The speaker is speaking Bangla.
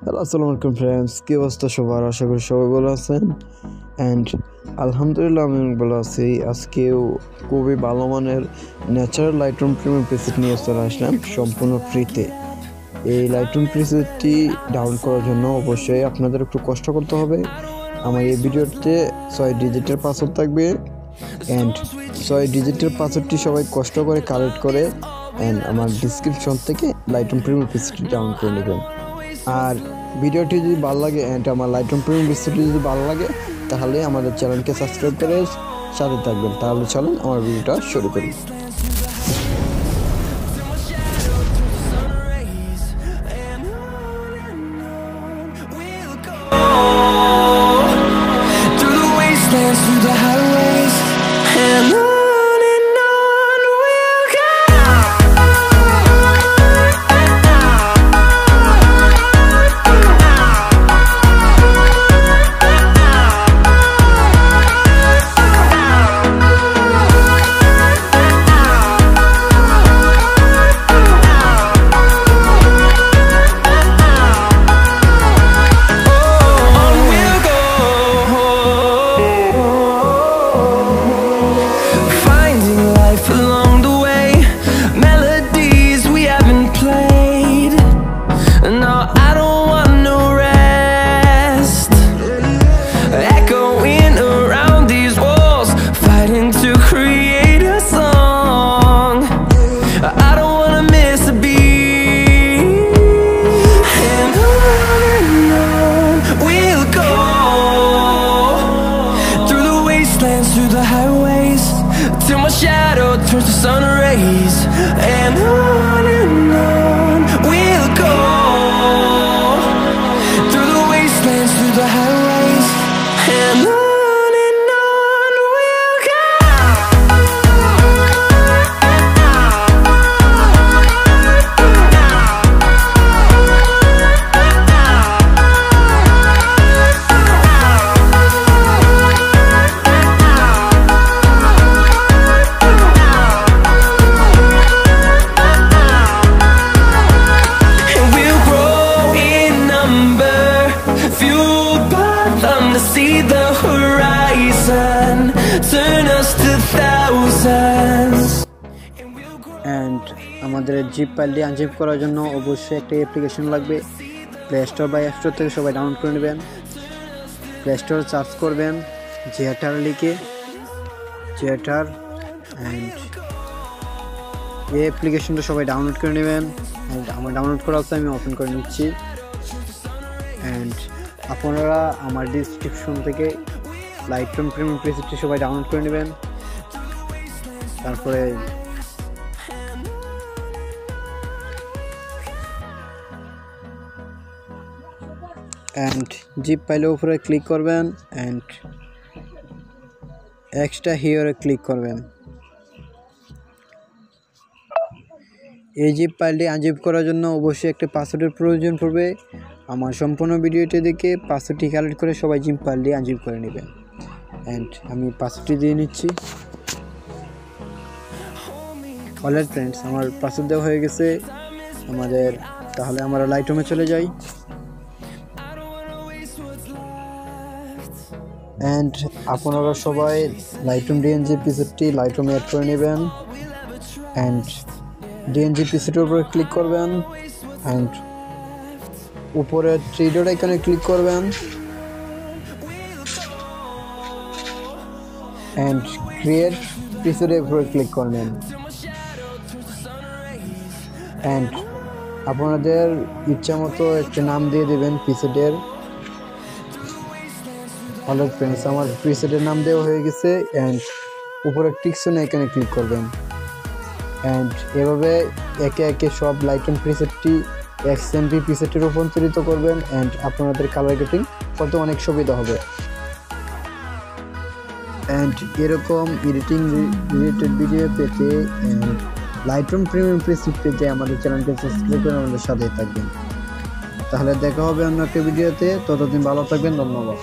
হ্যালো আসসালামু আলাইকুম ফ্রেন্ডস, কী অবস্থা সবার? আশা করি সবাই ভালো আছেন। অ্যান্ড আলহামদুলিল্লাহ আমি ভালো আছি। আজকেও খুবই ভালো মানের ন্যাচারাল লাইটরুম প্রিমিয়াম প্রিসেট নিয়ে চলে আসলাম সম্পূর্ণ ফ্রিতে। এই লাইটরুম প্রিসেটটি ডাউনলোড করার জন্য অবশ্যই আপনাদের একটু কষ্ট করতে হবে। আমার এই ভিডিওতে 6 ডিজিটের পাসওয়ার্ড থাকবে, অ্যান্ড 6 ডিজিটের পাসওয়ার্ডটি সবাই কষ্ট করে কালেক্ট করে অ্যান্ড আমার ডিসক্রিপশন থেকে লাইটরুম প্রিমিয়াম প্রিসেটটি ডাউনলোড করে নেবেন। আর ভিডিওটি যদি ভালো লাগে অ্যান্ড আমার লাইটরুম প্রিমিয়াম প্রিসেটটি যদি ভালো লাগে তাহলে আমাদের চ্যানেলকে সাবস্ক্রাইব করে সাথে থাকবেন। তাহলে চলুন আমার ভিডিওটা শুরু করি। Through the highways and on we'll go. Through the highways till my shadow turns to sun rays, and on we'll go. Through the wastelands, through the highways, and on we'll go. See the horizon, turn us to thousands. And আমাদের জিপ ফাইলটি আনজিপ করার জন্য অবশ্যই একটা অ্যাপ্লিকেশন লাগবে। প্লে স্টোর বা অ্যাপ স্টোর থেকে সবাই ডাউনলোড করে নেবেন। প্লে স্টোর সার্চ করবেন জিয়াটার লিখে, জিয়াটার, অ্যান্ড এই অ্যাপ্লিকেশনটা সবাই ডাউনলোড করে নেবেন। অ্যান্ড আমার ডাউনলোড করা হচ্ছে, আমি ওপেন করে নিচ্ছি। অ্যান্ড আপনারা আমার ডিসক্রিপশন থেকে লাইটরুম প্রিমিয়াম প্রিসেটটি সবাই ডাউনলোড করে নেবেন। তারপরে অ্যান্ড জিপ ফাইলের উপরে ক্লিক করবেন, অ্যান্ড এক্সট্রা হিয়ারে ক্লিক করবেন। এই জিপ ফাইলটি আনজিপ করার জন্য অবশ্যই একটা পাসওয়ার্ডের প্রয়োজন পড়বে। আমার সম্পূর্ণ ভিডিওটি দেখে পাসওয়ার্ডটি কালেক্ট করে সবাই জিপ ফাইলটি আনজিপ করে নেবেন। অ্যান্ড আমি পাসওয়ার্ডটি দিয়ে নিচ্ছি। অলরাইট ফ্রেন্ডস, আমার পাসওয়ার্ড দেওয়া হয়ে গেছে আমাদের। তাহলে আমরা লাইটরুমে চলে যাই। অ্যান্ড আপনারা সবাই লাইটরুম ডিএনজি পিসেটটি লাইটরুমে অ্যাড করে নেবেন। অ্যান্ড ডিএনজি পিসেটের উপরে ক্লিক করবেন, অ্যান্ড উপরে থ্রি ডট আইকনে ক্লিক করবেন, অ্যান্ড ক্রিয়েট পিসেটের উপরে ক্লিক করবেন। অ্যান্ড আপনাদের ইচ্ছা মতো একটা নাম দিয়ে দেবেন পিসেটের। অলরাইট ফ্রেন্ডস, আমার প্রিসেটের নাম দেওয়া হয়ে গেছে। অ্যান্ড উপরে টিকসনে এখানে ক্লিক করবেন। অ্যান্ড এভাবে একে একে সব লাইটরুম প্রিসেটটি এক্সএমপি প্রিসেটে রূপান্তরিত করবেন। অ্যান্ড আপনাদের কালার গ্রেডিং করতে অনেক সুবিধা হবে। অ্যান্ড এরকম এডিটিং রিলেটেড ভিডিও পেতে অ্যান্ড লাইটরুম প্রিমিয়াম প্রিসেট পেতে আমাদের চ্যানেলকে সাবস্ক্রাইব করে আমাদের সাথে থাকবেন। তাহলে দেখা হবে অন্য একটা ভিডিওতে। ততদিন ভালো থাকবেন। ধন্যবাদ।